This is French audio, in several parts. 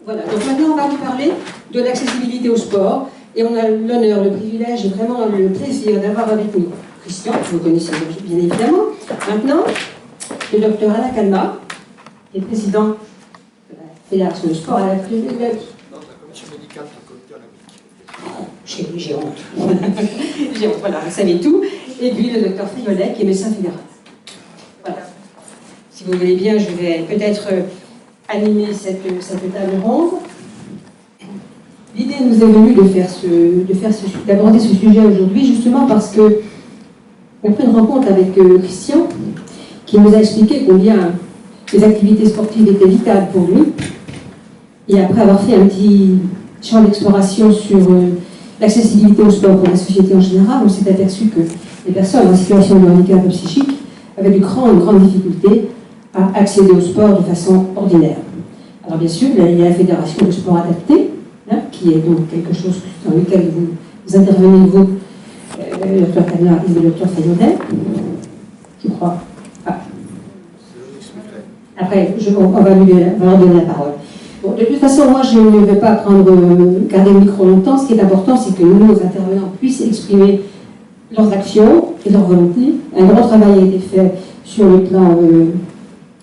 Voilà, donc maintenant on va vous parler de l'accessibilité au sport. Et on a l'honneur, le privilège et vraiment le plaisir d'avoir avec nous Christian, que vous connaissez bien évidemment. Maintenant, le docteur Alain Calmat, qui est président de la Fédération de sport à la commission médicale du comité olympique. J'ai honte. J'ai honte, voilà, vous savez tout. Et puis le docteur Friolet, qui est médecin fédéral. Voilà. Si vous voulez bien, je vais peut-être animer cette table ronde. L'idée nous est venue d'aborder ce sujet aujourd'hui, justement parce que on fait une rencontre avec Christian, qui nous a expliqué combien les activités sportives étaient vitales pour lui. Et après avoir fait un petit champ d'exploration sur l'accessibilité au sport pour la société en général, on s'est aperçu que les personnes en situation de handicap psychique avaient de grandes difficultés à accéder au sport de façon ordinaire. Alors bien sûr, il y a la Fédération de sport adapté, qui est donc quelque chose dans lequel vous intervenez, vous, le docteur Calmat et le docteur Friolet, je crois. Ah. Après, on va leur donner la parole. Bon, de toute façon, moi, je ne vais pas garder le micro longtemps. Ce qui est important, c'est que nos intervenants puissent exprimer leurs actions et leurs volontés. Un grand travail a été fait sur le plan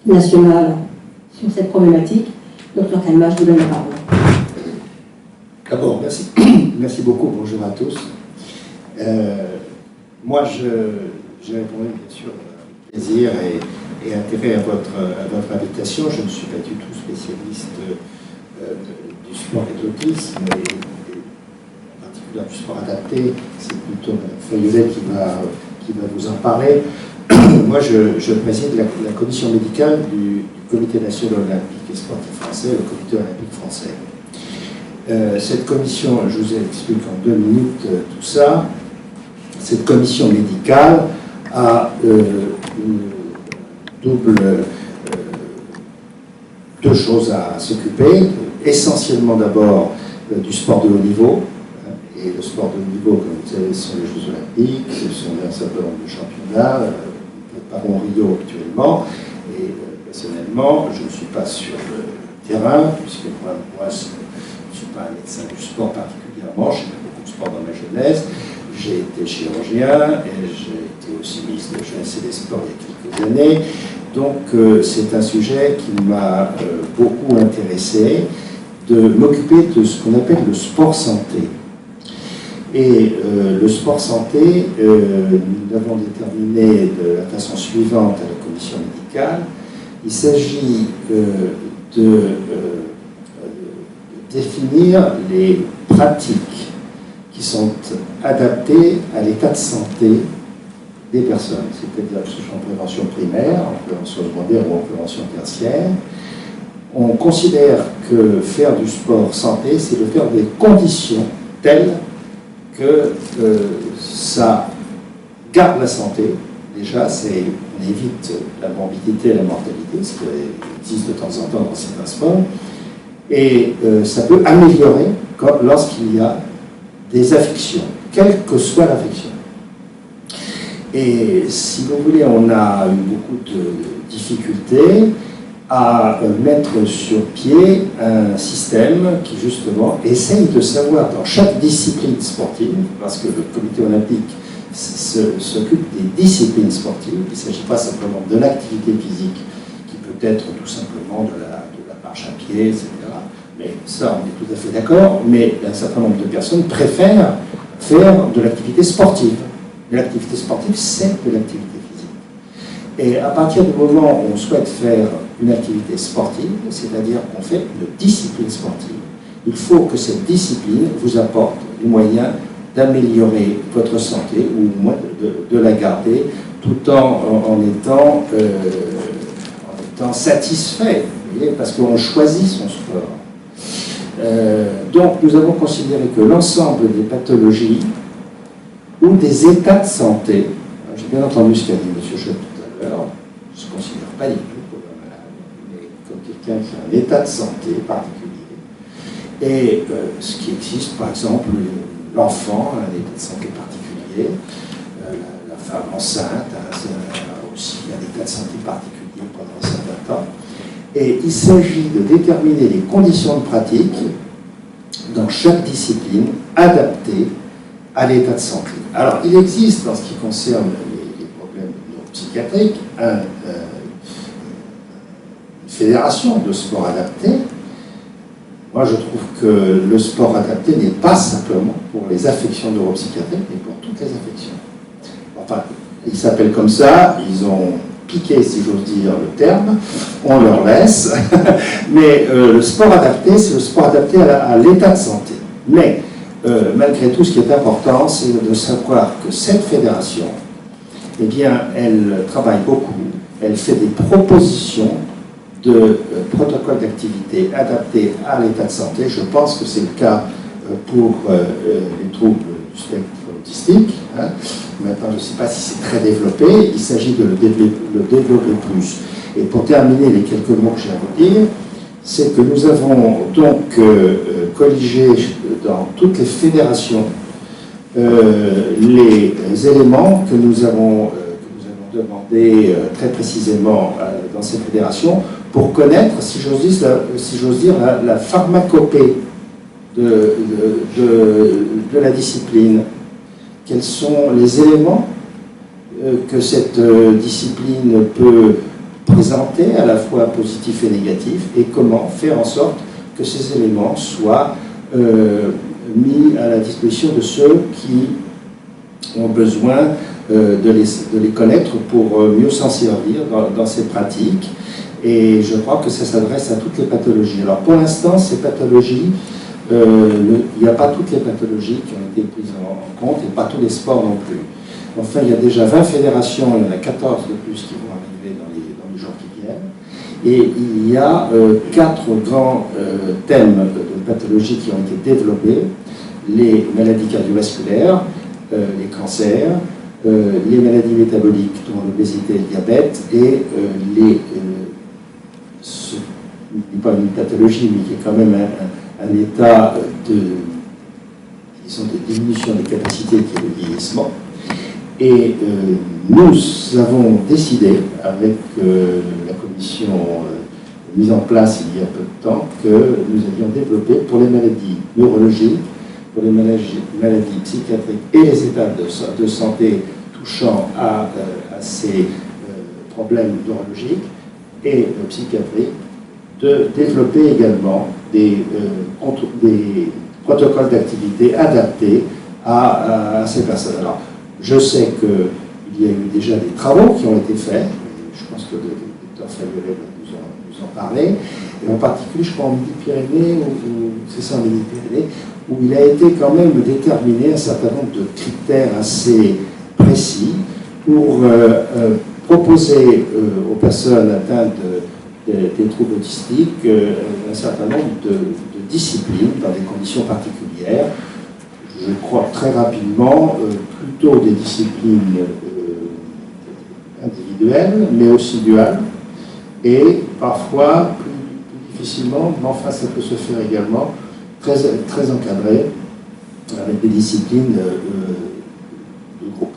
national sur cette problématique. Docteur Calmat, je vous donne la parole. D'abord, merci. Merci beaucoup, bonjour à tous. Moi, j'ai répondu bien sûr avec plaisir et intérêt à votre invitation. Je ne suis pas du tout spécialiste du sport et de l'autisme, et en particulier du sport adapté. C'est plutôt Mme Friolet qui va vous en parler. Moi, je préside la commission médicale du Comité national olympique et sportif français, le Comité olympique français. Cette commission, je vous explique en 2 minutes tout ça. Cette commission médicale a deux choses à s'occuper. Essentiellement d'abord du sport de haut niveau. Et le sport de haut niveau, comme vous savez, ce sont les Jeux Olympiques, ce sont un certain nombre de championnats, préparons Rio actuellement. Et personnellement, je ne suis pas sur le terrain, puisque moi je ne suis pas un médecin du sport particulièrement, j'ai fait beaucoup de sport dans ma jeunesse, j'ai été chirurgien et j'ai été aussi ministre de la Jeunesse et des Sports il y a quelques années. Donc c'est un sujet qui m'a beaucoup intéressé, de m'occuper de ce qu'on appelle le sport santé. Et le sport santé, nous l'avons déterminé de la façon suivante à la commission médicale. Il s'agit de définir les pratiques qui sont adaptées à l'état de santé des personnes, c'est-à-dire que ce soit en prévention primaire, en prévention secondaire ou en prévention tertiaire. On considère que faire du sport santé, c'est de faire des conditions telles que ça garde la santé. Déjà, on évite la morbidité et la mortalité, ce qui existe de temps en temps dans certains sports. Et ça peut améliorer lorsqu'il y a des affections, quelle que soit l'affection. Et si vous voulez, on a eu beaucoup de difficultés à mettre sur pied un système qui justement essaye de savoir dans chaque discipline sportive, parce que le comité olympique s'occupe des disciplines sportives, il ne s'agit pas simplement de l'activité physique, qui peut être tout simplement de la marche à pied, etc. Mais ça, on est tout à fait d'accord, mais un certain nombre de personnes préfèrent faire de l'activité sportive. Et l'activité sportive, c'est de l'activité physique. Et à partir du moment où on souhaite faire une activité sportive, c'est-à-dire qu'on fait une discipline sportive, il faut que cette discipline vous apporte les moyens d'améliorer votre santé ou au moins de la garder tout en étant satisfait, vous voyez, parce qu'on choisit son sport. Donc nous avons considéré que l'ensemble des pathologies ou des états de santé, j'ai bien entendu ce qu'a dit M. Schott tout à l'heure, je ne considère pas du tout comme un malade, mais comme quelqu'un qui a un état de santé particulier. Et ce qui existe, par exemple, l'enfant a un état de santé particulier, la femme enceinte a aussi un état de santé particulier pendant un certain temps. Et il s'agit de déterminer les conditions de pratique dans chaque discipline adaptées à l'état de santé. Alors, il existe, en ce qui concerne les problèmes neuropsychiatriques, une fédération de sport adapté. Moi, je trouve que le sport adapté n'est pas simplement pour les affections neuropsychiatriques, mais pour toutes les affections. Enfin, ils s'appellent comme ça, ils ont piqué, si j'ose dire, le terme, on leur laisse. Mais le sport adapté, c'est le sport adapté à l'état de santé. Mais, malgré tout, ce qui est important, c'est de savoir que cette fédération, eh bien, elle travaille beaucoup, elle fait des propositions de protocoles d'activité adaptés à l'état de santé. Je pense que c'est le cas pour les troubles du spectre autistique. Hein. Maintenant, je ne sais pas si c'est très développé, il s'agit de le développer plus. Et pour terminer, les quelques mots que j'ai à vous dire, c'est que nous avons donc colligé dans toutes les fédérations les éléments que nous avons demandés très précisément dans ces fédérations pour connaître, si j'ose dire, la pharmacopée de la discipline. Quels sont les éléments que cette discipline peut présenter, à la fois positifs et négatifs, et comment faire en sorte que ces éléments soient mis à la disposition de ceux qui ont besoin de les connaître pour mieux s'en servir dans ces pratiques. Et je crois que ça s'adresse à toutes les pathologies. Alors pour l'instant, ces pathologies, il n'y a pas toutes les pathologies qui ont été prises en compte, et pas tous les sports non plus. Enfin, il y a déjà 20 fédérations, il y en a 14 de plus qui vont arriver dans les jours qui viennent. Et il y a 4 grands thèmes de pathologies qui ont été développés: les maladies cardiovasculaires, les cancers, les maladies métaboliques, dont l'obésité et le diabète, et ce n'est pas une pathologie, mais qui est quand même un état de diminution des capacités, qui est le vieillissement. Et nous avons décidé, avec la commission mise en place il y a peu de temps, que nous allions développer pour les maladies neurologiques, pour les maladies psychiatriques et les états de santé touchant à ces problèmes neurologiques et psychiatriques, de développer également des protocoles d'activité adaptés à ces personnes. Alors, je sais qu'il y a eu déjà des travaux qui ont été faits, je pense que le docteur Fabiolet va nous en parler, et en particulier, je crois, en Midi-Pyrénées, c'est ça, en Midi-Pyrénées, où il a été quand même déterminé un certain nombre de critères assez précis pour proposer aux personnes atteintes des troubles autistiques un certain nombre de disciplines dans des conditions particulières. Je crois très rapidement plutôt des disciplines individuelles, mais aussi duales, et parfois plus difficilement, mais enfin ça peut se faire également, très encadré, avec des disciplines de groupe.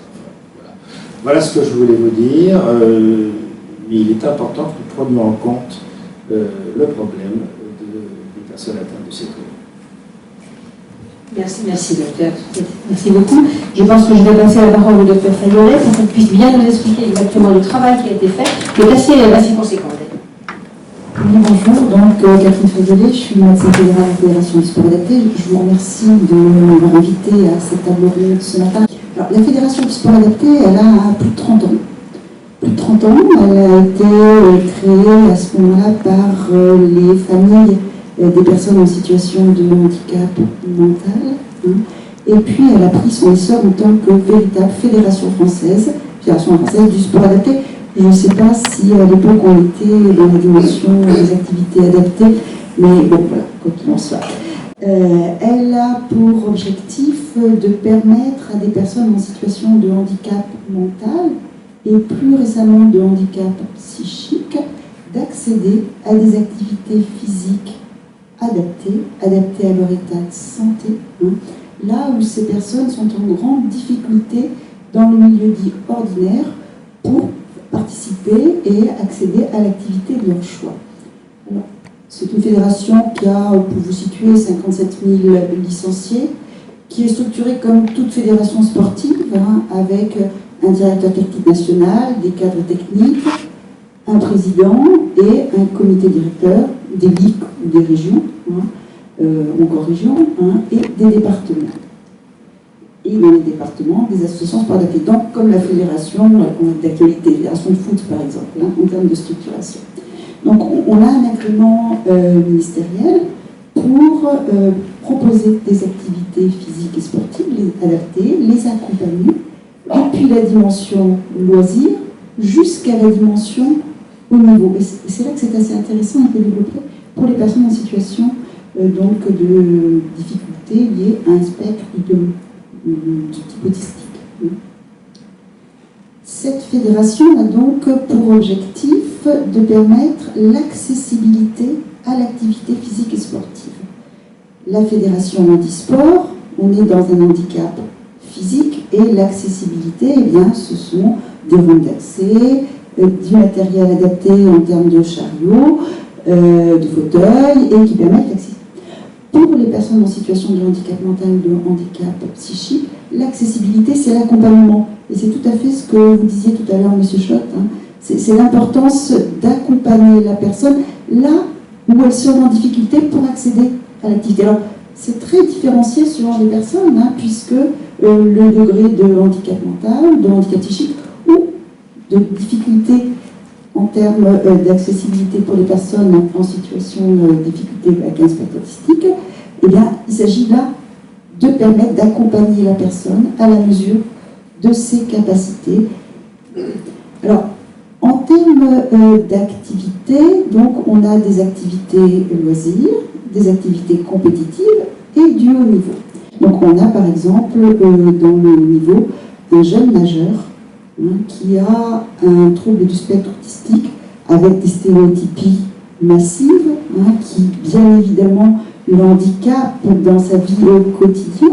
Voilà ce que je voulais vous dire. Mais il est important que nous prenions en compte le problème des personnes atteintes de ces troubles. Merci docteur. Merci beaucoup. Je pense que je vais passer la parole au docteur Fabiolet pour qu'il puisse bien nous expliquer exactement le travail qui a été fait, qui est assez conséquent. Oui, bonjour, donc Catherine Fabiolet, je suis médecin fédéral à la Fédération du sport adapté. Je vous remercie de m'avoir invité à cette table ronde ce matin. Alors, la Fédération du sport adapté, elle a plus de 30 ans. Plus de 30 ans, elle a été créée à ce moment-là par les familles des personnes en situation de handicap mental. Et puis, elle a pris son essor en tant que véritable fédération française du sport adapté. Je ne sais pas si à l'époque on était dans la dimension des activités adaptées, mais bon, voilà, quoi qu'il en soit. Elle a pour objectif de permettre à des personnes en situation de handicap mental et plus récemment de handicap psychique d'accéder à des activités physiques adaptées à leur état de santé, là où ces personnes sont en grande difficulté dans le milieu dit ordinaire pour participer et accéder à l'activité de leur choix. C'est une fédération qui a, pour vous situer, 57 000 licenciés, qui est structurée comme toute fédération sportive, avec un directeur technique national, des cadres techniques, un président et un comité directeur des ligues ou des régions, encore régions, et des départements. Et dans les départements, des associations sport adapté. Donc, comme la fédération d'actualité, la fédération de foot par exemple, en termes de structuration. Donc, on a un agrément ministériel pour proposer des activités physiques et sportives, les adapter, les accompagner, depuis la dimension loisir jusqu'à la dimension haut niveau. Et c'est là que c'est assez intéressant de développer pour les personnes en situation donc de difficultés liées à un spectre du type autistique. Cette fédération a donc pour objectif de permettre l'accessibilité à l'activité physique et sportive. La fédération handisport, on est dans un handicap physique et l'accessibilité, eh bien, ce sont des rampes d'accès, du matériel adapté en termes de chariot, de fauteuil et qui permettent l'accessibilité. Pour les personnes en situation de handicap mental ou de handicap psychique, l'accessibilité, c'est l'accompagnement. Et c'est tout à fait ce que vous disiez tout à l'heure, M. Schott. C'est l'importance d'accompagner la personne là où elle sera en difficulté pour accéder à l'activité. Alors, c'est très différencié selon les personnes, puisque le degré de handicap mental, de handicap psychique ou de difficulté en termes d'accessibilité pour les personnes en situation de difficulté avec un spectre autistique, eh bien, il s'agit là de permettre d'accompagner la personne à la mesure de ses capacités. Alors, en termes d'activités, donc on a des activités loisirs, des activités compétitives et du haut niveau. Donc on a par exemple dans le haut niveau un jeune nageur qui a un trouble du spectre autistique avec des stéréotypies massives qui bien évidemment le handicap dans sa vie au quotidien,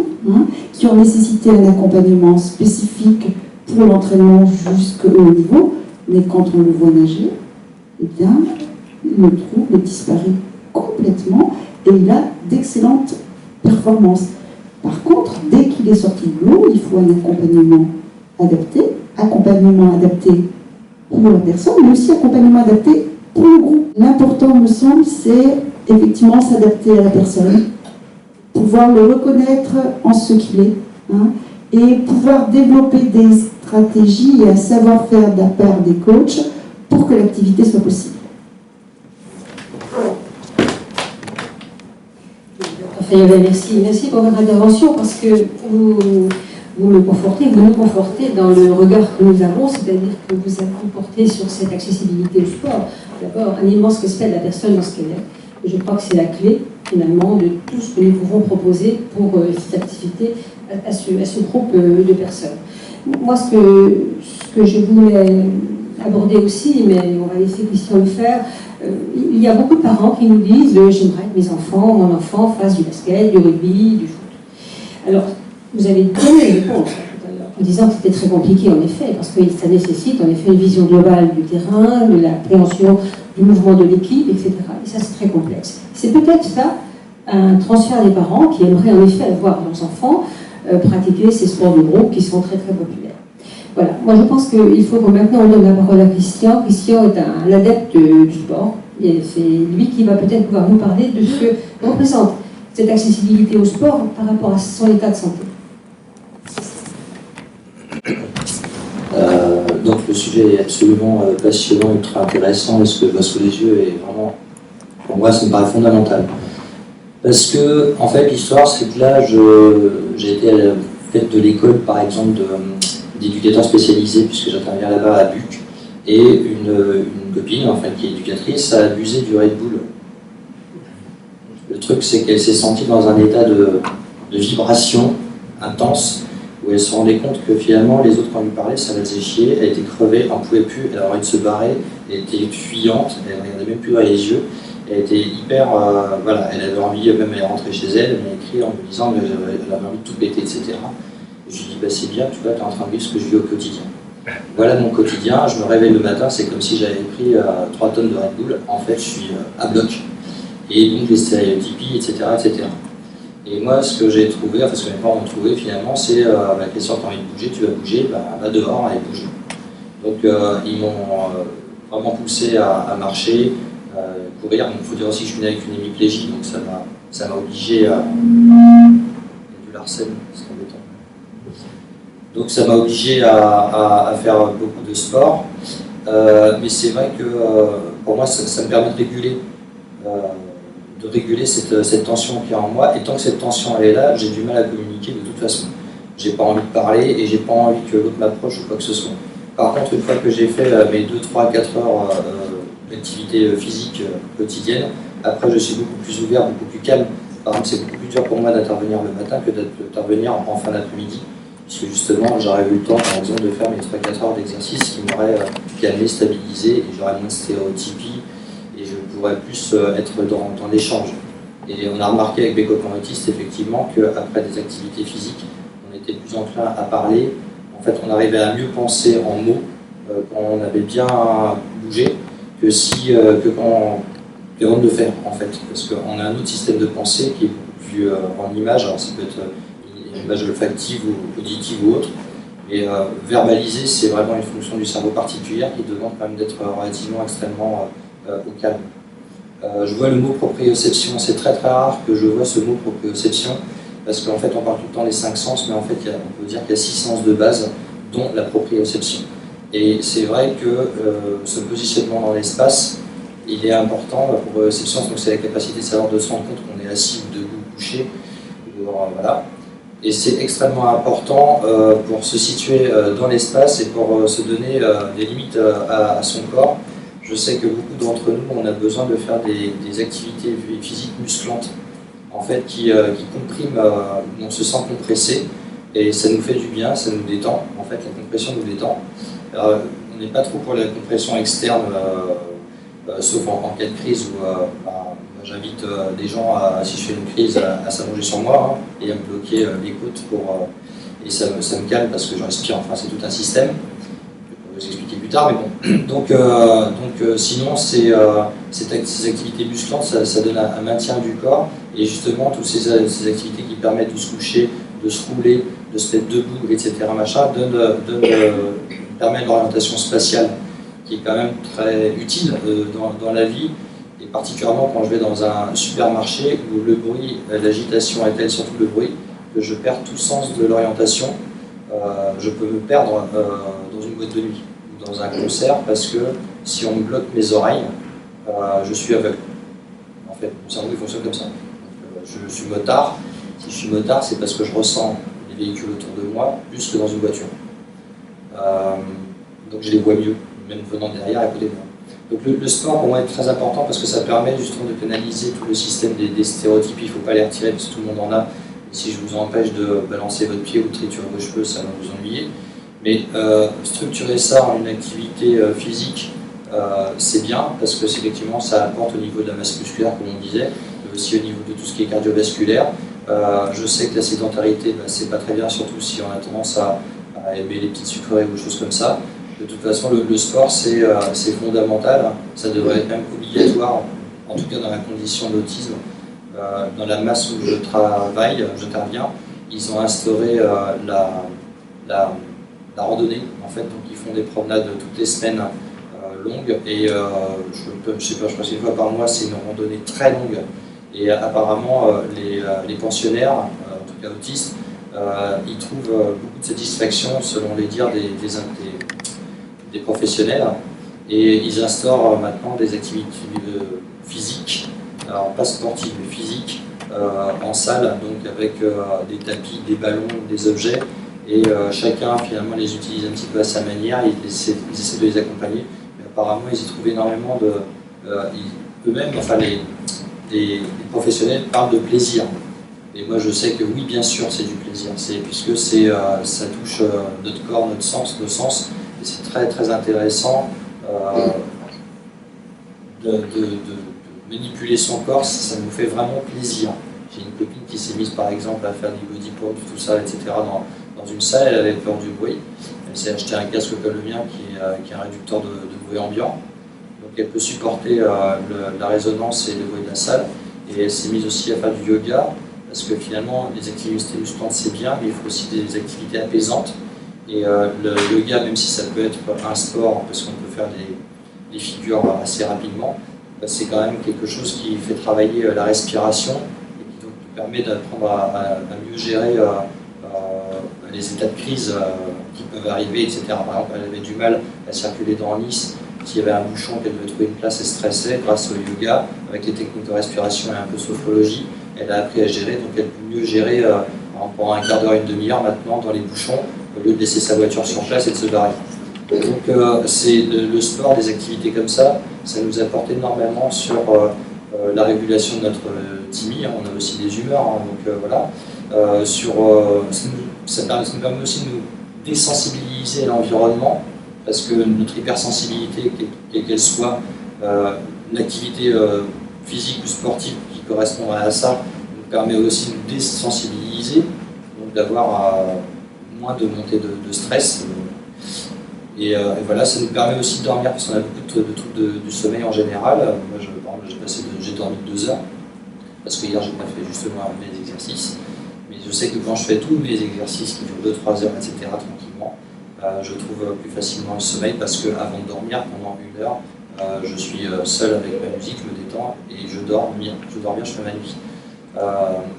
qui ont nécessité un accompagnement spécifique pour l'entraînement jusqu'au haut niveau, mais quand on le voit nager, eh bien, le trouble disparaît complètement et il a d'excellentes performances. Par contre, dès qu'il est sorti de l'eau, il faut un accompagnement adapté pour la personne, mais aussi accompagnement adapté pour le groupe. L'important, me semble, c'est effectivement s'adapter à la personne, pouvoir le reconnaître en ce qu'il est, et pouvoir développer des stratégies et un savoir-faire de la part des coachs pour que l'activité soit possible. Merci pour votre intervention, parce que vous nous confortez dans le regard que nous avons, c'est-à-dire que vous avez porté sur cette accessibilité au sport. D'abord, un immense respect de la personne dans ce qu'elle est. Et je crois que c'est la clé, finalement, de tout ce que nous pouvons proposer pour cette activité à ce groupe de personnes. Moi, ce que je voulais aborder aussi, mais on va laisser Christian le faire, il y a beaucoup de parents qui nous disent « j'aimerais que mon enfant fasse du basket, du rugby, du foot ». Alors, vous avez donné une réponse tout à l'heure, en disant que c'était très compliqué en effet, parce que ça nécessite en effet une vision globale du terrain, de l'appréhension du mouvement de l'équipe, etc. Et ça, c'est très complexe. C'est peut-être ça, un transfert des parents qui aimeraient en effet voir leurs enfants pratiquer ces sports de groupe qui sont très très populaires. Voilà, moi je pense qu'il faut que maintenant on donne la parole à Christian. Christian est un adepte du sport, et c'est lui qui va peut-être pouvoir nous parler de ce que représente cette accessibilité au sport par rapport à son état de santé. Donc le sujet est absolument passionnant, ultra intéressant, et ce que je vois sous les yeux est vraiment, pour moi, ça me paraît fondamental. Parce que, en fait, l'histoire, c'est que là, j'ai été à la tête de l'école, par exemple, d'éducateurs spécialisés, puisque j'interviens là-bas à Buc, et une copine, enfin, qui est éducatrice, a abusé du Red Bull. Le truc, c'est qu'elle s'est sentie dans un état de vibration intense, où elle se rendait compte que finalement, les autres, quand elle lui parlaient, ça la faisait chier, elle était crevée, elle n'en pouvait plus, elle avait envie de se barrer, elle était fuyante, elle ne regardait même plus dans les yeux, elle était hyper, voilà, elle avait envie, même elle est rentrée chez elle, elle m'a écrit en me disant qu'elle avait envie de tout péter, etc. Et je lui dis, bah c'est bien, tu vois, tu es en train de vivre ce que je vis au quotidien. Voilà mon quotidien, je me réveille le matin, c'est comme si j'avais pris 3 tonnes de Red Bull. En fait, je suis à bloc. Et donc les stéréotypies, etc., etc. Et moi, ce que j'ai trouvé, enfin ce que mes parents ont trouvé finalement, c'est la question, tu as envie de bouger, tu vas bouger, va dehors et bouger. Donc ils m'ont vraiment poussé à marcher, courir. Il faut dire aussi que je suis né avec une hémiplégie, donc ça m'a obligé à... Il y a du Larsen, c'est embêtant. Donc ça m'a obligé à faire beaucoup de sport. Mais c'est vrai que pour moi, ça me permet de réguler cette tension qu'il y a en moi. Et tant que cette tension elle est là, j'ai du mal à communiquer de toute façon. J'ai pas envie de parler et j'ai pas envie que l'autre m'approche ou quoi que ce soit. Par contre, une fois que j'ai fait mes 2, 3, 4 heures d'activité physique quotidienne, après je suis beaucoup plus ouvert, beaucoup plus calme. Par exemple, c'est beaucoup plus dur pour moi d'intervenir le matin que d'intervenir en fin d'après-midi. Puisque justement, j'aurais eu le temps, par exemple, de faire mes 3-4 heures d'exercice qui m'auraient calmé, stabilisé, et j'aurais moins de stéréotypies, et je pourrais plus être dans l'échange. Et on a remarqué avec mes copains autistes, effectivement, qu'après des activités physiques, on était plus enclin à parler. En fait, on arrivait à mieux penser en mots quand on avait bien bougé que avant de le faire, en fait. Parce qu'on a un autre système de pensée qui est beaucoup plus en image. Alors, ça peut être une image olfactive ou auditive ou autre. Mais verbaliser, c'est vraiment une fonction du cerveau particulière qui demande quand même d'être relativement extrêmement au calme. Je vois le mot proprioception, c'est très très rare que je vois ce mot proprioception, parce qu'en fait on parle tout le temps des 5 sens, mais en fait on peut dire qu'il y a 6 sens de base, dont la proprioception. Et c'est vrai que ce positionnement dans l'espace, il est important. La proprioception, donc c'est la capacité de savoir de se rendre compte qu'on est assis ou debout ou couché, voilà. Et c'est extrêmement important pour se situer dans l'espace et pour se donner des limites à son corps. Je sais que beaucoup d'entre nous, on a besoin de faire des activités physiques musclantes, en fait, qui compriment, on se sent compressé, et ça nous fait du bien, ça nous détend. En fait, la compression nous détend. On n'est pas trop pour la compression externe, sauf en cas de crise où j'invite des gens, si je fais une crise, à s'allonger sur moi et à me bloquer les côtes et ça me calme parce que je respire. Enfin, c'est tout un système. Je vais vous expliquer plus tard, mais bon. Donc sinon, ces activités musclantes, ça donne un maintien du corps, et justement, toutes ces activités qui permettent de se coucher, de se rouler, de se mettre debout, etc., permettent l'orientation spatiale, qui est quand même très utile dans la vie, et particulièrement quand je vais dans un supermarché où le bruit, l'agitation est telle, surtout le bruit, que je perds tout sens de l'orientation. Je peux me perdre dans une boîte de nuit ou dans un concert, parce que si on me bloque mes oreilles, je suis aveugle. En fait, mon cerveau il fonctionne comme ça. Donc, je suis motard. Si je suis motard, c'est parce que je ressens les véhicules autour de moi plus que dans une voiture. Donc je les vois mieux, même venant derrière à côté de moi. Donc le sport pour moi est très important parce que ça permet justement de canaliser tout le système des stéréotypes. Il ne faut pas les retirer parce que tout le monde en a. Et si je vous empêche de balancer votre pied ou de triturer vos cheveux, ça va vous ennuyer. Mais structurer ça en une activité physique, c'est bien parce que effectivement ça apporte au niveau de la masse musculaire, comme on disait, mais aussi au niveau de tout ce qui est cardiovasculaire. Je sais que la sédentarité, c'est pas très bien, surtout si on a tendance à aimer les petites sucreries ou des choses comme ça. De toute façon, le sport, c'est fondamental. Ça devrait être même obligatoire, en tout cas dans la condition d'autisme. Dans la masse où j'interviens, ils ont instauré la randonnée, en fait. Donc ils font des promenades toutes les semaines longues, et je sais pas, je pense qu'une fois par mois, c'est une randonnée très longue. Et apparemment, les pensionnaires, en tout cas autistes, ils trouvent beaucoup de satisfaction, selon les dires des professionnels, et ils instaurent maintenant des activités physiques, alors pas sportives mais physiques, en salle, donc avec des tapis, des ballons, des objets, et chacun finalement les utilise un petit peu à sa manière, ils essaient de les accompagner, mais apparemment ils y trouvent énormément eux-mêmes, enfin les professionnels parlent de plaisir. Et moi je sais que oui, bien sûr c'est du plaisir, puisque ça touche notre corps, nos sens, et c'est très très intéressant de manipuler son corps, ça nous fait vraiment plaisir. J'ai une copine qui s'est mise par exemple à faire du body pump, tout ça, etc. dans une salle, elle avait peur du bruit, Elle s'est acheté un casque comme le mien qui est un réducteur de bruit ambiant. Donc elle peut supporter la résonance et le bruit de la salle. Et elle s'est mise aussi à faire du yoga, parce que finalement, les activités musculantes c'est bien, mais il faut aussi des activités apaisantes. Et le yoga, même si ça peut être un sport, parce qu'on peut faire des figures assez rapidement, c'est quand même quelque chose qui fait travailler la respiration et qui donc permet d'apprendre à mieux gérer les états de crise qui peuvent arriver, etc. Par exemple, elle avait du mal à circuler dans Nice. S'il y avait un bouchon, qu'elle devait trouver une place, elle stressait. Grâce au yoga, avec les techniques de respiration et un peu de sophrologie, elle a appris à gérer, donc elle peut mieux gérer pendant un quart d'heure, une demi-heure maintenant dans les bouchons, au lieu de laisser sa voiture sur place et de se barrer. Donc c'est le sport, des activités comme ça nous apporte énormément sur la régulation de notre timide. On a aussi des humeurs, hein, donc voilà. Ça nous permet aussi de nous désensibiliser à l'environnement, parce que notre hypersensibilité, quelle qu'elle soit, l'activité physique ou sportive qui correspond à ça, nous permet aussi de nous désensibiliser, donc d'avoir moins de montée de stress. Et voilà, ça nous permet aussi de dormir, parce qu'on a beaucoup de troubles du sommeil en général. Moi, j'ai dormi 2 heures, parce que hier, j'ai pas fait justement mes exercices. Mais je sais que quand je fais tous mes exercices qui durent 2-3 heures, etc., tranquillement, je trouve plus facilement le sommeil, parce qu'avant de dormir, pendant 1 heure, je suis seul avec ma musique, je me détends et je dors bien, je fais ma nuit.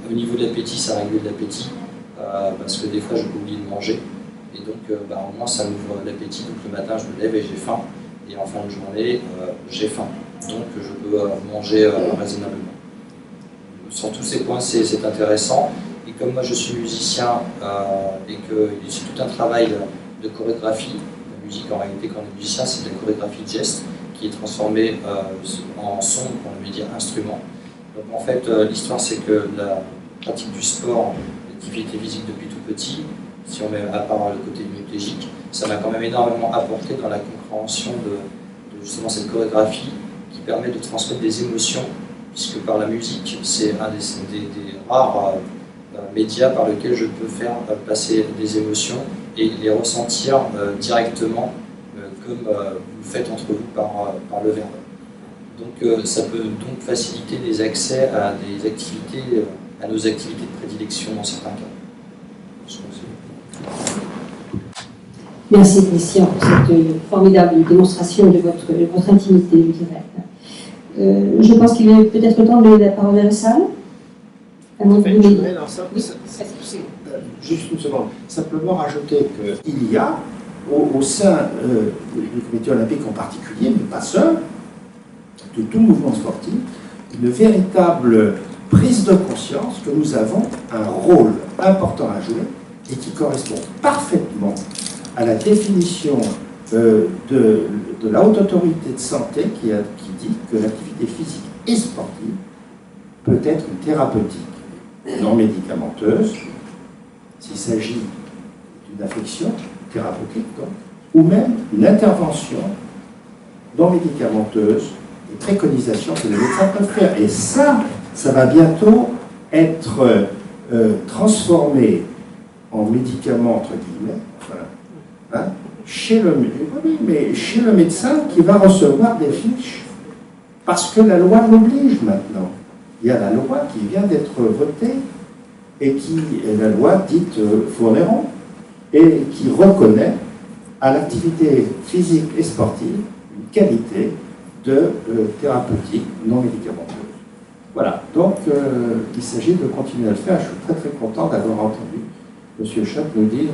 Au niveau de l'appétit, ça régule l'appétit, parce que des fois, je peux oublier de manger. Et donc, au moins, ça m'ouvre l'appétit. Donc, le matin, je me lève et j'ai faim. Et en fin de journée, j'ai faim. Donc, je peux manger raisonnablement. Sur tous ces points, c'est intéressant. Et comme moi, je suis musicien et que c'est tout un travail de chorégraphie, la musique, en réalité, quand on est musicien, c'est de la chorégraphie de gestes qui est transformée en son, on veut dire instrument. Donc, en fait, l'histoire, c'est que la pratique du sport, l'activité physique depuis tout petit, si on met à part le côté hypnégique, ça m'a quand même énormément apporté dans la compréhension de justement cette chorégraphie qui permet de transmettre des émotions, puisque par la musique, c'est un des rares médias par lesquels je peux faire passer des émotions et les ressentir directement, comme vous le faites entre vous par le verbe. Donc ça peut donc faciliter les accès à des activités, à nos activités de prédilection dans certains cas. Merci Christian pour cette formidable démonstration de votre intimité, je dirais. Je pense qu'il est peut-être temps de donner la parole à la salle. Juste une seconde. Simplement rajouter qu'il y a, au sein du comité olympique en particulier, mais pas seul, de tout mouvement sportif, une véritable prise de conscience que nous avons un rôle important à jouer et qui correspond parfaitement à la définition de la Haute Autorité de Santé qui dit que l'activité physique et sportive peut être thérapeutique, non médicamenteuse, s'il s'agit d'une affection thérapeutique, donc, ou même une intervention non médicamenteuse, des préconisations que les médecins peuvent faire. Et ça va bientôt être transformé en médicament, entre guillemets, enfin, chez le médecin qui va recevoir des fiches. Parce que la loi l'oblige maintenant. Il y a la loi qui vient d'être votée et qui est la loi dite Fourneron et qui reconnaît à l'activité physique et sportive une qualité de thérapeutique non médicamenteuse. Voilà, donc il s'agit de continuer à le faire. Je suis très très content d'avoir entendu M. Schott nous dire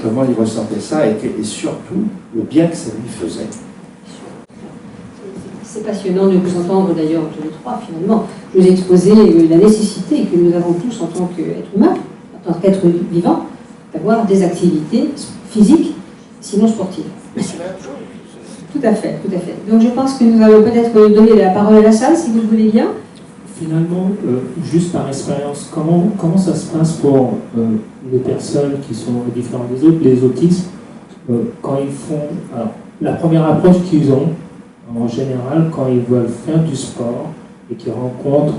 comment il ressentait ça et surtout le bien que ça lui faisait. C'est passionnant de vous entendre d'ailleurs tous les trois finalement. Je vous ai exposé la nécessité que nous avons tous en tant qu'être humain, en tant qu'être vivant, d'avoir des activités physiques, sinon sportives. Tout à fait, tout à fait. Donc je pense que nous allons peut-être donner la parole à la salle, si vous le voulez bien. Finalement, juste par expérience, comment ça se passe pour les personnes qui sont différentes des autres, les autistes, quand ils font... Alors, la première approche qu'ils ont, en général, quand ils veulent faire du sport et qu'ils rencontrent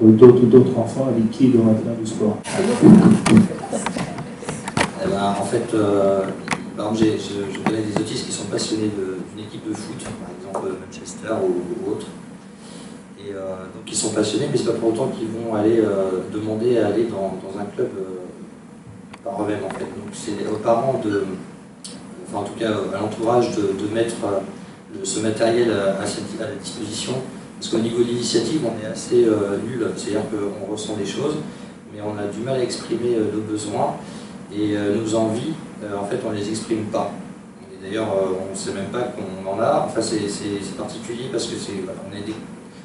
d'autres enfants avec qui ils doivent faire du sport. Eh ben, en fait, par exemple, je connais des autistes qui sont passionnés d'une équipe de foot, par exemple Manchester ou autre. Et donc ils sont passionnés, mais c'est pas pour autant qu'ils vont aller demander à aller dans un club par eux-mêmes en fait. Donc c'est aux parents enfin en tout cas à l'entourage de mettre ce matériel à la disposition, parce qu'au niveau de l'initiative on est assez nul, c'est-à-dire qu'on ressent des choses, mais on a du mal à exprimer nos besoins et nos envies, en fait on ne les exprime pas. D'ailleurs on ne sait même pas qu'on en a, enfin c'est particulier parce que voilà,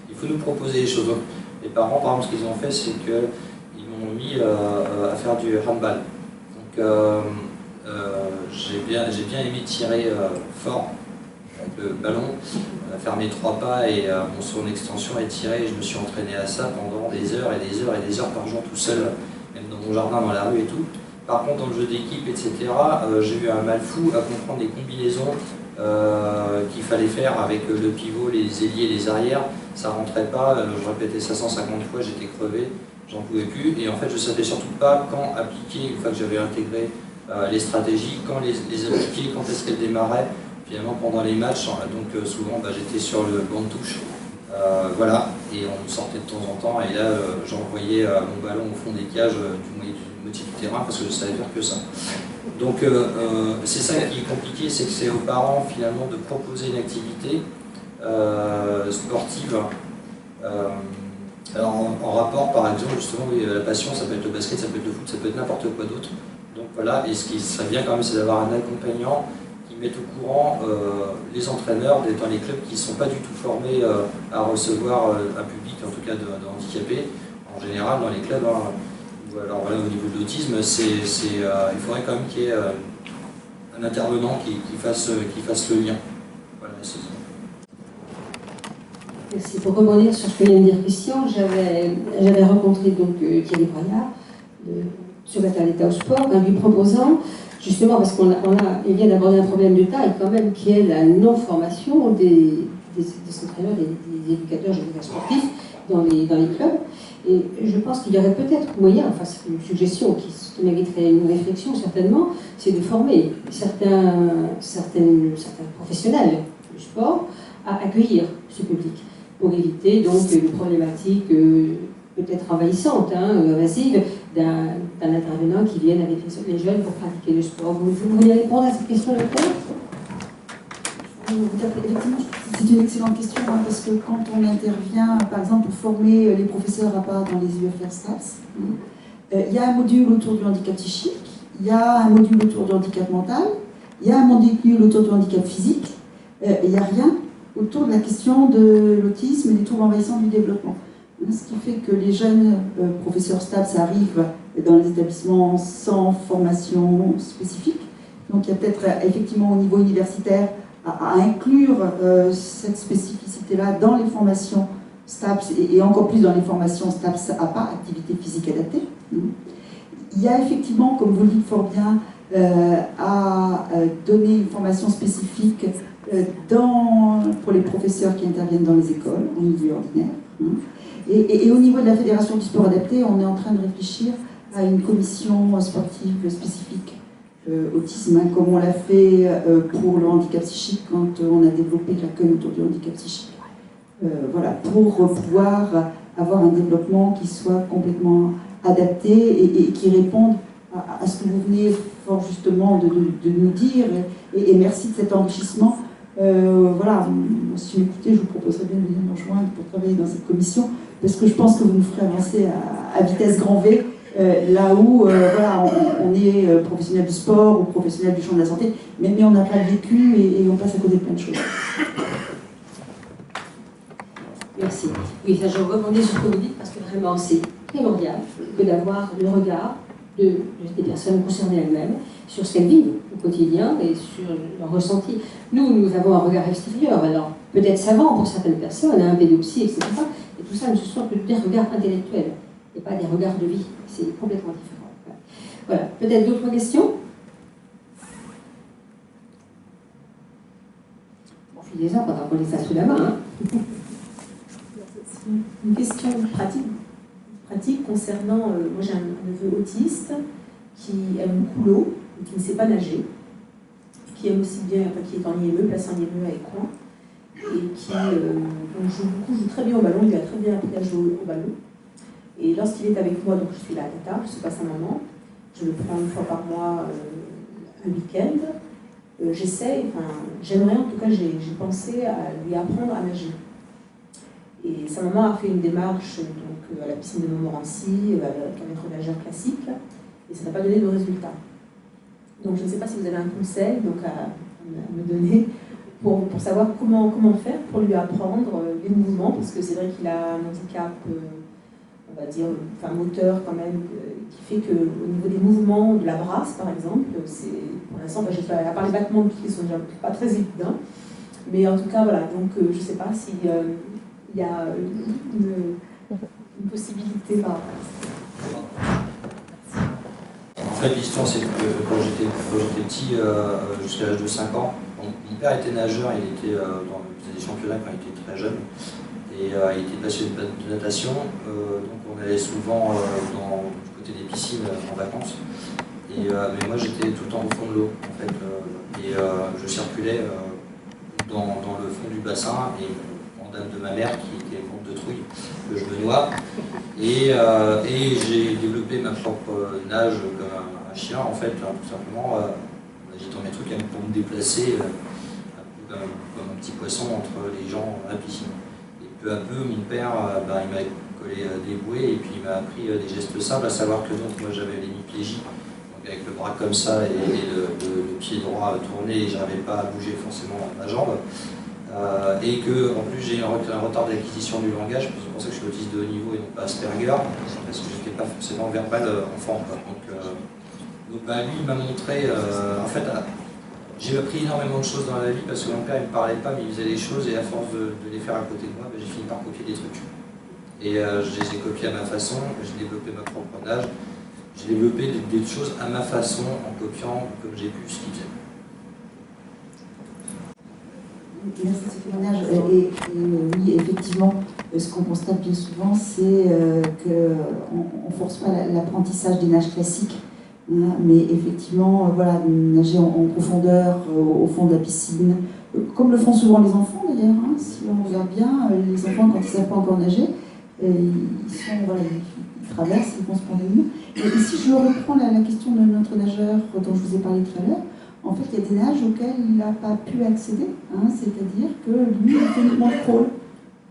il faut nous proposer des choses. Donc, les parents par exemple ce qu'ils ont fait c'est qu'ils m'ont mis à faire du handball. Donc j'ai bien aimé tirer fort avec le ballon, faire mes 3 pas et sur une extension et tirer. Je me suis entraîné à ça pendant des heures et des heures et des heures par jour tout seul, même dans mon jardin, dans la rue et tout. Par contre, dans le jeu d'équipe, etc., j'ai eu un mal fou à comprendre les combinaisons qu'il fallait faire avec le pivot, les ailiers, les arrières. Ça rentrait pas, je répétais ça 150 fois, j'étais crevé, j'en pouvais plus. Et en fait, je savais surtout pas quand appliquer, une fois que j'avais intégré les stratégies, quand les appliquer, quand est-ce qu'elles démarraient. Finalement, pendant les matchs, donc souvent, j'étais sur le banc de touche. Voilà, et on me sortait de temps en temps, et là, j'envoyais mon ballon au fond des cages du moitié du terrain, parce que je savais faire que ça. Donc, c'est ça qui est compliqué, c'est que c'est aux parents, finalement, de proposer une activité sportive. Alors, en rapport, par exemple, justement, oui, la passion, ça peut être le basket, ça peut être le foot, ça peut être n'importe quoi d'autre. Donc voilà, et ce qui serait bien quand même, c'est d'avoir un accompagnant qui mette au courant les entraîneurs dans les clubs qui ne sont pas du tout formés à recevoir un public, en tout cas de handicapés. En général, dans les clubs, alors voilà, au niveau de l'autisme, il faudrait quand même qu'il y ait un intervenant qui fasse le lien. Voilà, c'est ça. Merci. Pour rebondir sur ce que vient de dire Christian, j'avais rencontré donc Thierry Braillard, secrétaire d'État au sport, en lui proposant, justement parce il vient d'aborder un problème de taille quand même, qui est la non-formation des entraîneurs, des éducateurs, je dirais sportifs, dans les clubs. Et je pense qu'il y aurait peut-être moyen, enfin c'est une suggestion qui mériterait une réflexion certainement, c'est de former certains professionnels du sport à accueillir ce public, pour éviter donc une problématique peut-être envahissante, invasive, d'un intervenant qui vienne avec les jeunes pour pratiquer le sport. Vous voulez répondre à cette question, docteur ? Effectivement, c'est une excellente question, parce que quand on intervient, par exemple, pour former les professeurs à part dans les UFR STAPS, il y a un module autour du handicap psychique, il y a un module autour du handicap mental, il y a un module autour du handicap physique, il n'y a rien autour de la question de l'autisme et des troubles envahissants du développement. Ce qui fait que les jeunes professeurs STAPS arrivent dans les établissements sans formation spécifique. Donc il y a peut-être effectivement au niveau universitaire à inclure cette spécificité-là dans les formations STAPS et encore plus dans les formations STAPS APA, activité physique adaptée. Il y a effectivement, comme vous le dites fort bien, à donner une formation spécifique pour les professeurs qui interviennent dans les écoles, en milieu ordinaire. Et au niveau de la Fédération du sport adapté, on est en train de réfléchir à une commission sportive spécifique autisme, comme on l'a fait pour le handicap psychique quand on a développé l'accueil autour du handicap psychique. Voilà, pour pouvoir avoir un développement qui soit complètement adapté et qui réponde à ce que vous venez fort justement de nous dire. Et merci de cet enrichissement. Voilà, si vous m'écoutez, je vous proposerais bien de venir nous rejoindre pour travailler dans cette commission, parce que je pense que vous nous ferez avancer à vitesse grand V, là où voilà, on est professionnel du sport ou professionnel du champ de la santé, mais on n'a pas le vécu et on passe à côté de plein de choses. Merci. Oui, ça, je rebondis sur ce que vous dites, parce que vraiment, c'est primordial que d'avoir le regard des personnes concernées elles-mêmes sur ce qu'elles vivent au quotidien et sur leur ressenti. Nous avons un regard extérieur, alors peut-être savant pour certaines personnes, un pédopsie, etc. Et tout ça, ce sont que des regards intellectuels et pas des regards de vie. C'est complètement différent. Voilà. Peut-être d'autres questions ? Bon, filez-en pendant qu'on les a sous la main. Une question pratique concernant, moi j'ai un neveu autiste qui aime beaucoup l'eau, qui ne sait pas nager, qui aime aussi bien, enfin, qui est en IME, placé en IME à Écouen, et qui joue très bien au ballon, il a très bien appris à jouer au ballon. Et lorsqu'il est avec moi, donc je suis la tata, je ne suis pas sa maman, je le prends une fois par mois, un week-end. J'aimerais, en tout cas, j'ai pensé à lui apprendre à nager. Et sa maman a fait une démarche donc, à la piscine de Montmorency, avec un maître nageur classique, et ça n'a pas donné de résultat. Donc je ne sais pas si vous avez un conseil donc, à me donner pour savoir comment faire pour lui apprendre les mouvements, parce que c'est vrai qu'il a un handicap, on va dire, enfin moteur quand même, qui fait qu'au niveau des mouvements de la brasse, par exemple, pour l'instant, à part les battements de pieds qui sont déjà pas très évidents, mais en tout cas, voilà, donc je ne sais pas s'il y a une possibilité par rapport à ça. En fait, l'histoire, c'est que quand j'étais petit, jusqu'à l'âge de 5 ans, mon père était nageur, il faisait des championnats quand il était très jeune, et il était passionné de natation, donc on allait souvent du côté des piscines en vacances, mais moi j'étais tout le temps au fond de l'eau, en fait, et je circulais dans le fond du bassin, et en dame de ma mère, qui était morte de trouille, que je me noie, et j'ai développé ma propre nage comme un chien, en fait, tout simplement. J'ai dans mes trucs pour me déplacer comme un petit poisson entre les gens à la piscine. Et peu à peu, mon père, il m'a collé des bouées et puis il m'a appris des gestes simples, à savoir que donc, moi j'avais l'hémiplégie, donc avec le bras comme ça et le pied droit tourné, et j'arrivais pas à bouger forcément ma jambe. Et que en plus j'ai eu un retard d'acquisition du langage, c'est pour ça que je suis autiste de haut niveau et non pas Asperger, parce que j'étais pas forcément verbal enfant. Donc lui il m'a montré, en fait, j'ai appris énormément de choses dans la vie parce que mon père il ne me parlait pas mais il faisait des choses, et à force de les faire à côté de moi, j'ai fini par copier des trucs. Et je les ai copiés à ma façon, j'ai développé ma propre nage, j'ai développé des choses à ma façon en copiant comme j'ai pu ce qu'il faisait. Merci de ce témoignage. Oui, effectivement, ce qu'on constate bien souvent, c'est qu'on ne force pas l'apprentissage des nages classiques, hein, mais effectivement, voilà, nager en profondeur, au fond de la piscine, comme le font souvent les enfants d'ailleurs. Hein, si on regarde bien, les enfants, quand ils ne savent pas encore nager, ils traversent, ils vont se prendre une. Et si je reprends la question de notre nageur dont je vous ai parlé tout à l'heure, en fait, il y a des nages auxquels il n'a pas pu accéder, hein, c'est-à-dire que lui, il fait uniquement le crawl,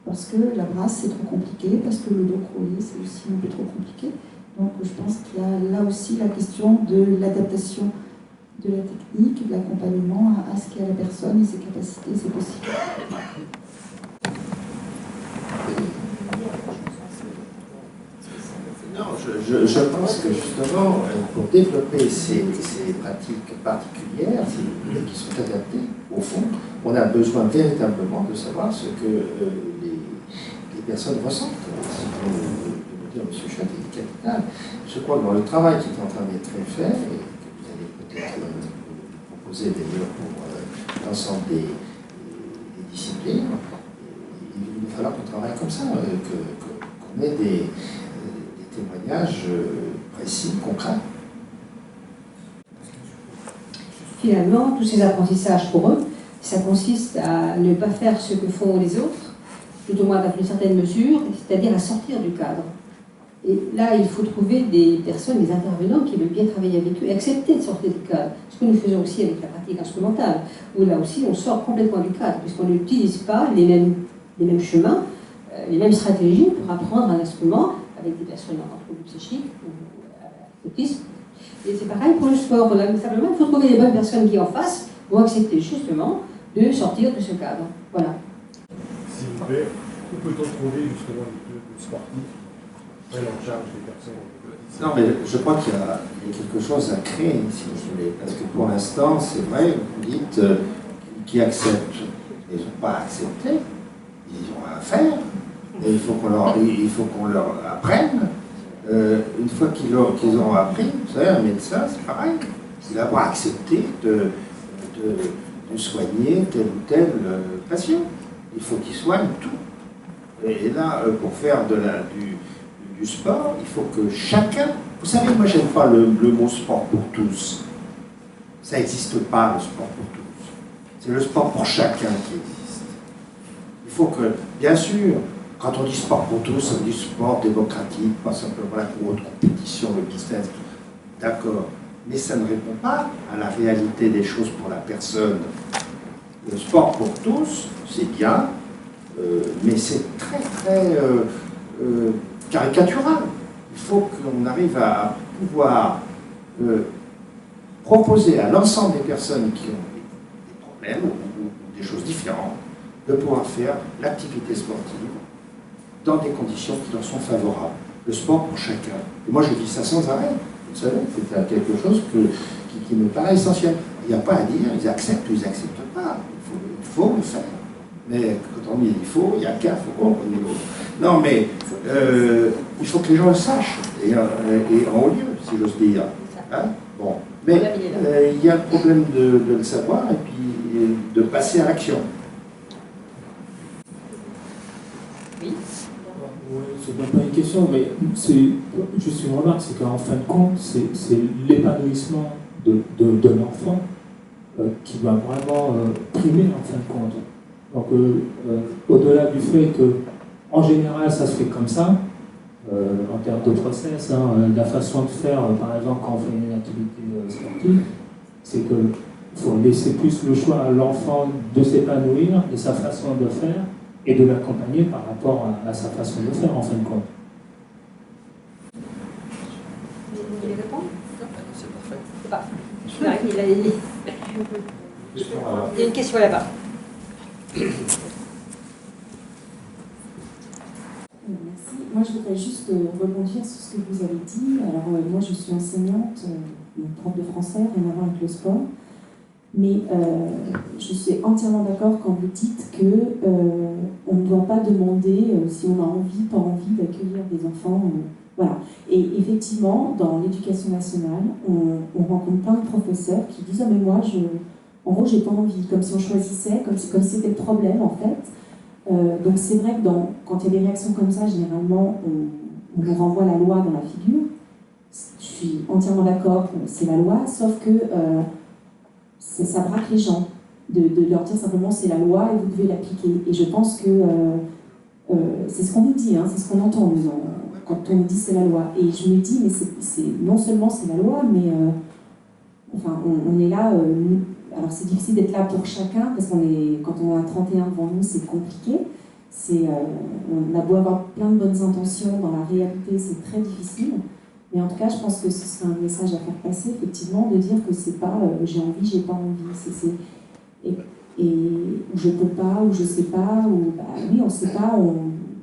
parce que la brasse, c'est trop compliqué, parce que le dos crawlé, c'est aussi un peu trop compliqué. Donc, je pense qu'il y a là aussi la question de l'adaptation de la technique, de l'accompagnement à ce qu'est la personne et ses capacités, c'est possible. Non, je pense que justement, pour développer ces pratiques particulières, ces pratiques qui sont adaptées, au fond, on a besoin véritablement de savoir ce que les personnes ressentent. Si vous dire, M. Schott est capital. Je crois que dans le travail qui est en train d'être fait, et que vous allez peut-être proposer d'ailleurs pour l'ensemble des disciplines, il va falloir qu'on travaille comme ça, qu'on ait des témoignages précis, concrets. Finalement, tous ces apprentissages pour eux, ça consiste à ne pas faire ce que font les autres, tout au moins dans une certaine mesure, c'est-à-dire à sortir du cadre. Et là, il faut trouver des personnes, des intervenants qui veulent bien travailler avec eux et accepter de sortir du cadre. Ce que nous faisons aussi avec la pratique instrumentale, où là aussi on sort complètement du cadre, puisqu'on n'utilise pas les mêmes chemins, les mêmes stratégies pour apprendre un instrument avec des personnes en trouble psychique ou autisme. Et c'est pareil pour le sport. Simplement, il faut trouver les bonnes personnes qui en face vont accepter justement de sortir de ce cadre. Voilà. S'il vous plaît, où peut-on trouver justement des clubs sportifs qui prennent en charge des personnes autistes? Non, mais je crois qu'il y a quelque chose à créer, si vous voulez, parce que pour l'instant, c'est vrai, vous dites qui acceptent. Ils n'ont pas accepté, ils ont à faire, et il faut qu'on leur apprenne. Une fois qu'ils ont appris, vous savez, un médecin, c'est pareil, il va avoir accepté de soigner tel ou tel patient. Il faut qu'il soigne tout. Et là, pour faire du sport, il faut que chacun... Vous savez, moi, j'aime pas le mot sport pour tous. Ça n'existe pas, le sport pour tous. C'est le sport pour chacun qui existe. Il faut que, bien sûr, quand on dit sport pour tous, on dit sport démocratique, pas simplement la haute compétition, le business, d'accord. Mais ça ne répond pas à la réalité des choses pour la personne. Le sport pour tous, c'est bien, mais c'est très caricatural. Il faut qu'on arrive à pouvoir proposer à l'ensemble des personnes qui ont des problèmes ou des choses différentes de pouvoir faire l'activité sportive dans des conditions qui leur sont favorables. Le sport pour chacun. Et moi je dis ça sans arrêt. Vous savez, c'est quelque chose qui me paraît essentiel. Il n'y a pas à dire, ils acceptent ou ils n'acceptent pas. Il faut le faire. Mais quand on dit il faut, il y a qu'un, il faut qu'on y va. Non, mais il faut que les gens le sachent, et en haut lieu, si j'ose dire. Hein, bon. Mais il y a le problème de le savoir et puis de passer à l'action. Oui, c'est même pas une question, mais c'est juste une remarque, c'est qu'en fin de compte, c'est l'épanouissement de l'enfant qui va vraiment primer en fin de compte. Donc, au-delà du fait que, en général, ça se fait comme ça, en termes de process, la façon de faire, par exemple, quand on fait une activité sportive, c'est qu'il faut laisser plus le choix à l'enfant de s'épanouir, de sa façon de faire, et de l'accompagner par rapport à sa façon de faire, en fin de compte. Vous voulez répondre? C'est parfait. C'est parfait. Il y a une question là-bas. Merci. Moi, je voudrais juste rebondir sur ce que vous avez dit. Alors, moi, je suis enseignante, prof de français, rien à voir avec le sport. Mais je suis entièrement d'accord quand vous dites que on ne doit pas demander si on a envie, pas envie d'accueillir des enfants. Voilà. Et effectivement, dans l'éducation nationale, on rencontre plein de professeurs qui disent « Ah, mais moi, en gros, j'ai pas envie », comme si on choisissait, comme si c'était le problème, en fait. Donc c'est vrai que quand il y a des réactions comme ça, généralement, on nous renvoie la loi dans la figure. Je suis entièrement d'accord, c'est la loi, sauf que ça braque les gens de leur dire simplement c'est la loi et vous devez l'appliquer. Et je pense que c'est ce qu'on nous dit, c'est ce qu'on entend nous, quand on nous dit c'est la loi. Et je me dis, mais non seulement c'est la loi, mais enfin, on est là. Alors c'est difficile d'être là pour chacun, parce quand on a 31 devant nous, c'est compliqué. On a beau avoir plein de bonnes intentions, dans la réalité, c'est très difficile. Mais en tout cas, je pense que ce serait un message à faire passer, effectivement, de dire que c'est pas j'ai envie, j'ai pas envie. Et ou je peux pas, ou je sais pas, ou bah oui, on sait pas,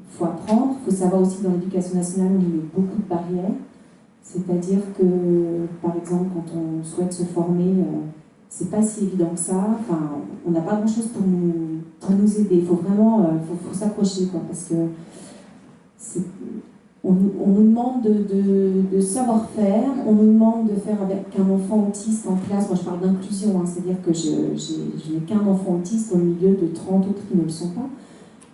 faut apprendre. Il faut savoir aussi dans l'éducation nationale, on met beaucoup de barrières. C'est-à-dire que, par exemple, quand on souhaite se former, c'est pas si évident que ça. Enfin, on n'a pas grand-chose pour nous aider. Il faut vraiment faut s'accrocher, quoi, parce que on nous demande de savoir-faire, on nous demande de faire avec un enfant autiste en classe. Moi, je parle d'inclusion, c'est-à-dire que je n'ai qu'un enfant autiste au milieu de 30 autres qui ne le sont pas.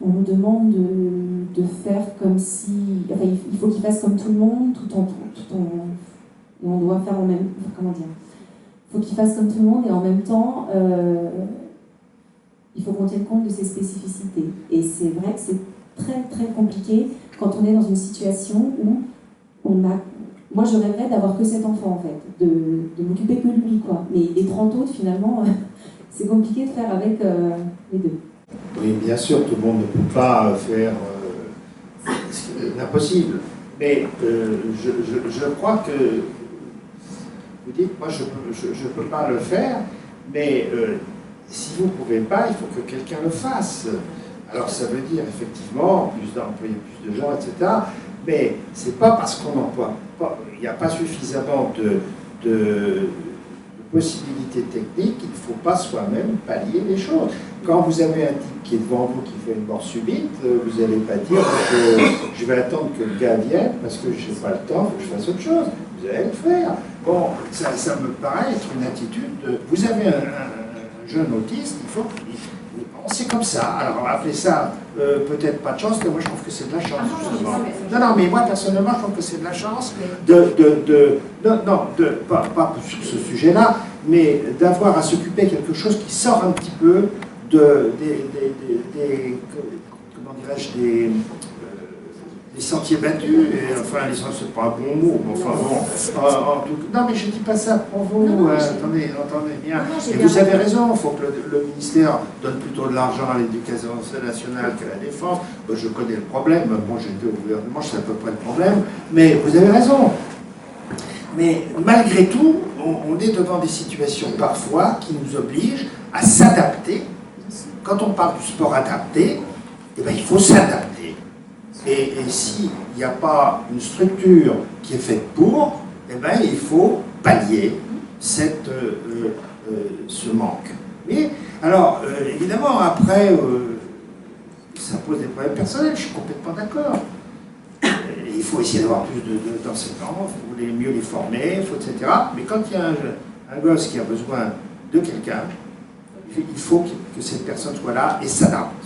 On nous demande de faire comme si... Enfin, il faut qu'il fasse comme tout le monde, et on doit faire en même... Comment dire ? Il faut qu'il fasse comme tout le monde, et en même temps, il faut qu'on tienne compte de ses spécificités. Et c'est vrai que c'est très, très compliqué quand on est dans une situation où on a... Moi, je rêverais d'avoir que cet enfant, en fait, de m'occuper que de lui, quoi. Mais les 30 autres, finalement, c'est compliqué de faire avec les deux. Oui, bien sûr, tout le monde ne peut pas faire l'impossible. Mais je crois que, vous dites, moi je ne peux pas le faire, mais si vous ne pouvez pas, il faut que quelqu'un le fasse. Alors ça veut dire effectivement plus d'employer plus de gens, etc. Mais c'est pas parce qu'on n'emploie pas, il n'y a pas suffisamment de possibilités techniques, il ne faut pas soi-même pallier les choses. Quand vous avez un type qui est devant vous qui fait une mort subite, vous n'allez pas dire que je vais attendre que le gars vienne parce que je n'ai pas le temps, il faut que je fasse autre chose. Vous allez le faire. Bon, ça me paraît être une attitude de... Vous avez un jeune autiste, il faut qu'il... C'est comme ça. Alors, appelez ça peut-être pas de chance, mais moi je trouve que c'est de la chance, justement. Non, mais moi personnellement, je trouve que c'est de la chance pas sur ce sujet-là, mais d'avoir à s'occuper de quelque chose qui sort un petit peu comment dirais-je, des sentiers battus, et, enfin, les sentiers, c'est pas un bon mot, mais enfin bon, non mais je dis pas ça pour vous, attendez bien, et vous avez raison, il faut que le ministère donne plutôt de l'argent à l'éducation nationale qu'à la défense. Moi, je connais le problème, moi j'étais au gouvernement, je sais à peu près le problème, mais vous avez raison. Mais malgré tout, on est devant des situations parfois qui nous obligent à s'adapter. Quand on parle du sport adapté, eh bien, il faut s'adapter. Et s'il n'y a pas une structure qui est faite pour, eh bien, il faut pallier ce manque. Mais, alors, évidemment, après, ça pose des problèmes personnels, je suis complètement d'accord. Il faut essayer d'avoir plus d'enseignants, il faut mieux les former, etc. Mais quand il y a un gosse qui a besoin de quelqu'un, il faut que cette personne soit là et s'adapte.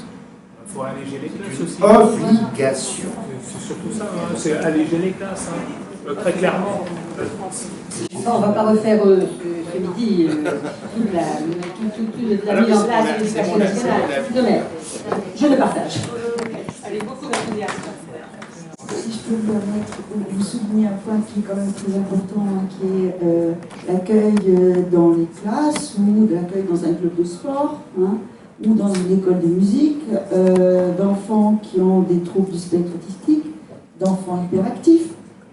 Il faut alléger les classes aussi. Obligation. C'est surtout ça, hein. C'est alléger les classes, hein. Très clairement. On ne va pas refaire ce midi toute la mise en place de l'éducation nationale. Mais je le partage. Allez, beaucoup d'enthousiasme. Si je peux me permettre de souligner un point qui est quand même très important, hein, qui est l'accueil dans les classes ou l'accueil dans un club de sport, hein, ou dans une école de musique, d'enfants qui ont des troubles du spectre autistique, d'enfants hyperactifs,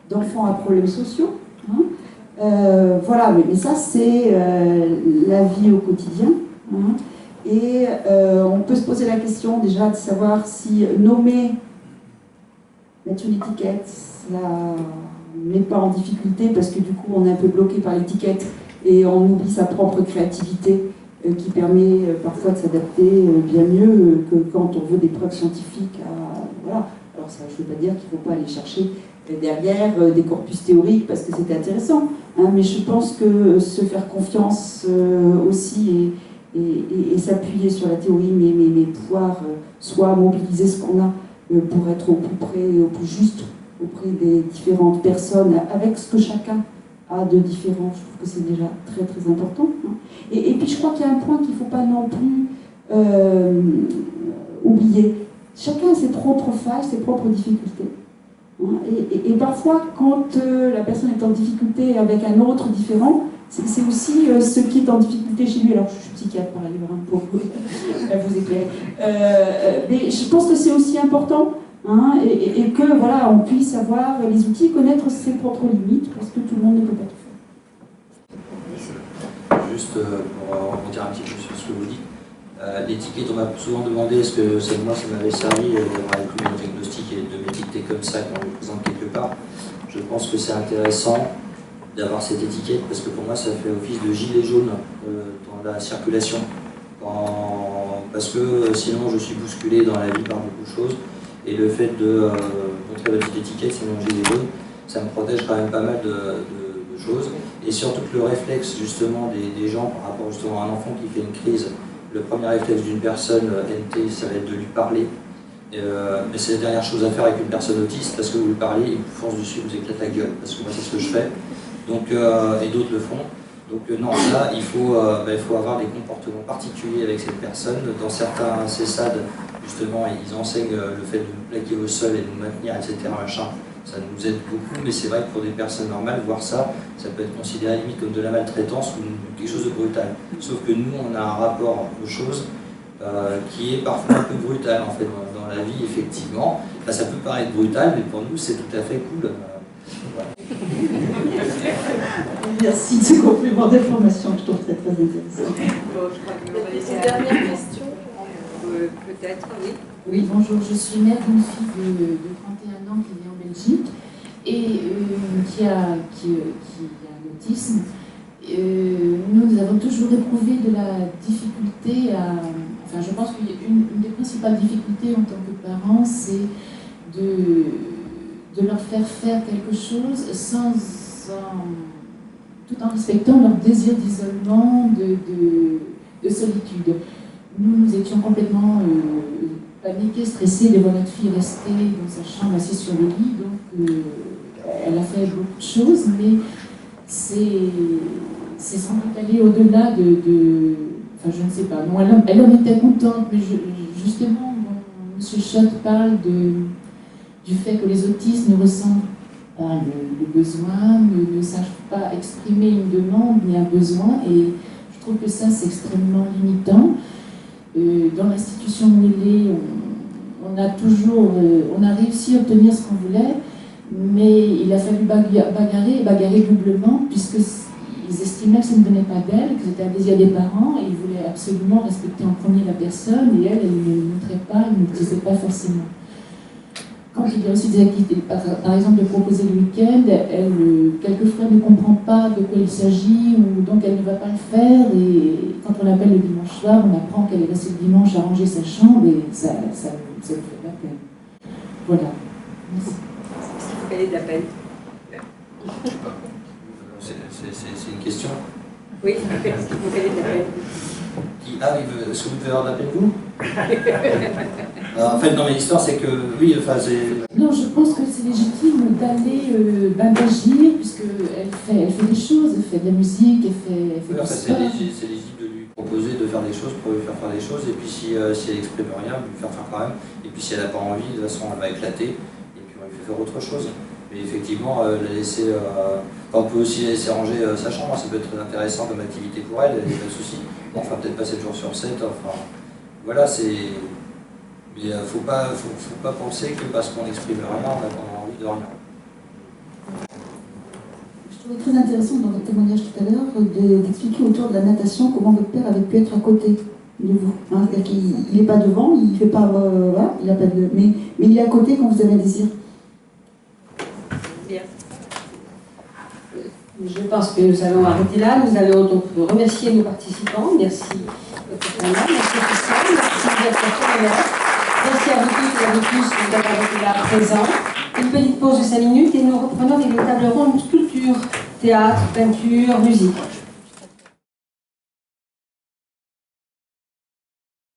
d'enfants à problèmes sociaux. Hein. Voilà, mais ça c'est la vie au quotidien. Hein. Et on peut se poser la question déjà de savoir si nommer, mettre une étiquette, cela ne met pas en difficulté parce que du coup on est un peu bloqué par l'étiquette et on oublie sa propre créativité qui permet parfois de s'adapter bien mieux que quand on veut des preuves scientifiques. Voilà. Alors ça, je ne veux pas dire qu'il ne faut pas aller chercher derrière des corpus théoriques parce que c'était intéressant, hein, mais je pense que se faire confiance aussi et s'appuyer sur la théorie, mais pouvoir soit mobiliser ce qu'on a pour être au plus près et au plus juste auprès des différentes personnes, avec ce que chacun a de différent, je trouve que c'est déjà très très important. Hein. Et puis je crois qu'il y a un point qu'il ne faut pas non plus oublier. Chacun a ses propres failles, ses propres difficultés. Hein. Et parfois, quand la personne est en difficulté avec un autre différent, c'est aussi ce qui est en difficulté chez lui. Alors, je suis psychiatre par ailleurs, hein, pour vous éclairer. Mais je pense que c'est aussi important, hein, et que voilà, on puisse avoir les outils, connaître ses propres limites, parce que tout le monde ne peut pas tout faire. Juste pour rebondir un petit peu sur ce que vous dites, l'étiquette, on m'a souvent demandé est-ce que moi ça m'avait servi d'avoir inclus mon diagnostic et de m'étiqueter comme ça quand on le présente quelque part. Je pense que c'est intéressant d'avoir cette étiquette parce que pour moi ça fait office de gilet jaune dans la circulation. Parce que sinon je suis bousculé dans la vie par beaucoup de choses et le fait de montrer la petite étiquette, c'est mon gilet jaune, ça me protège quand même pas mal de choses. Et surtout que le réflexe justement des gens par rapport justement à un enfant qui fait une crise, le premier réflexe d'une personne NT, ça va être de lui parler. Mais c'est la dernière chose à faire avec une personne autiste parce que vous lui parlez, il vous fonce dessus, vous éclate la gueule. Parce que moi c'est ce que je fais. Donc, et d'autres le font. Donc non, là, il faut avoir des comportements particuliers avec cette personne. Dans certains CESAD, justement, ils enseignent le fait de nous plaquer au sol et de nous maintenir, etc. Machin. Ça nous aide beaucoup, mais c'est vrai que pour des personnes normales, voir ça, ça peut être considéré limite comme de la maltraitance ou quelque chose de brutal. Sauf que nous, on a un rapport aux choses qui est parfois un peu brutal, en fait, dans la vie, effectivement. Enfin, ça peut paraître brutal, mais pour nous, c'est tout à fait cool. Voilà. Merci de ce complément d'information, je trouve très très intéressant. Bon, je crois qu'on va laisser la dernière question. Peut-être, oui. Oui, bonjour, je suis mère d'une fille de 31 ans qui est née en Belgique et qui a un autisme. Nous avons toujours éprouvé de la difficulté à... Enfin, je pense qu'une des principales difficultés en tant que parent, c'est de leur faire faire quelque chose tout en respectant leur désir d'isolement, de solitude. Nous étions complètement paniqués, stressés de voir notre fille rester dans sa chambre assise sur le lit, donc elle a fait beaucoup de choses, mais c'est c'est sans doute aller au-delà enfin, je ne sais pas. Non, elle en était contente, mais justement, M. Schott parle du fait que les autistes ne ressentent pas le besoin, ne sachent pas exprimer une demande ni un besoin, et je trouve que ça, c'est extrêmement limitant. Dans l'institution où il est, on a réussi à obtenir ce qu'on voulait, mais il a fallu bagarrer doublement, puisqu'ils estimaient que ça ne venait pas d'elle, que c'était un désir des parents, et ils voulaient absolument respecter en premier la personne, et elle ne le montrait pas, elle ne le disait pas forcément. Quand il y a aussi des activités, par exemple de proposer le week-end, elle quelquefois ne comprend pas de quoi il s'agit, ou donc elle ne va pas le faire, et quand on l'appelle le dimanche soir, on apprend qu'elle est restée le dimanche à ranger sa chambre, et ça lui fait la peine. Voilà. Merci. Quel est l'appel? C'est une question. Oui, quel est l'appel? Est-ce que vous devez avoir d'appel, vous? En fait, dans mes histoires, c'est que, oui, enfin, c'est... Non, je pense que c'est légitime d'aller, d'agir, puisqu'elle fait des choses, elle fait de la musique, elle fait Oui, du enfin, sport. c'est légitime de lui proposer de faire des choses pour lui faire faire des choses, et puis si elle exprime rien, lui faire faire quand même, et puis si elle n'a pas envie, de toute façon, elle va éclater, et puis on lui fait faire autre chose. Mais effectivement, la laisser, on peut aussi la laisser ranger sa chambre, ça peut être très intéressant comme activité pour elle, il n'y a pas de souci. Enfin, peut-être pas 7 jours sur 7, enfin, voilà, c'est... Mais il ne faut pas penser que parce qu'on n'exprime rien, on a envie de rien. Je trouvais très intéressant dans votre témoignage tout à l'heure d'expliquer autour de la natation comment votre père avait pu être à côté de vous. Hein, c'est-à-dire qu'il n'est pas devant, il ne fait pas... voilà, il a pas de... mais il est à côté quand vous avez un désir. Bien. Je pense que nous allons arrêter là. Nous allons donc remercier nos participants. Merci Christian, merci à vous toutes et à vous tous d'avoir été là présents. Une petite pause de 5 minutes et nous reprenons avec une table ronde sculpture, théâtre, peinture, musique.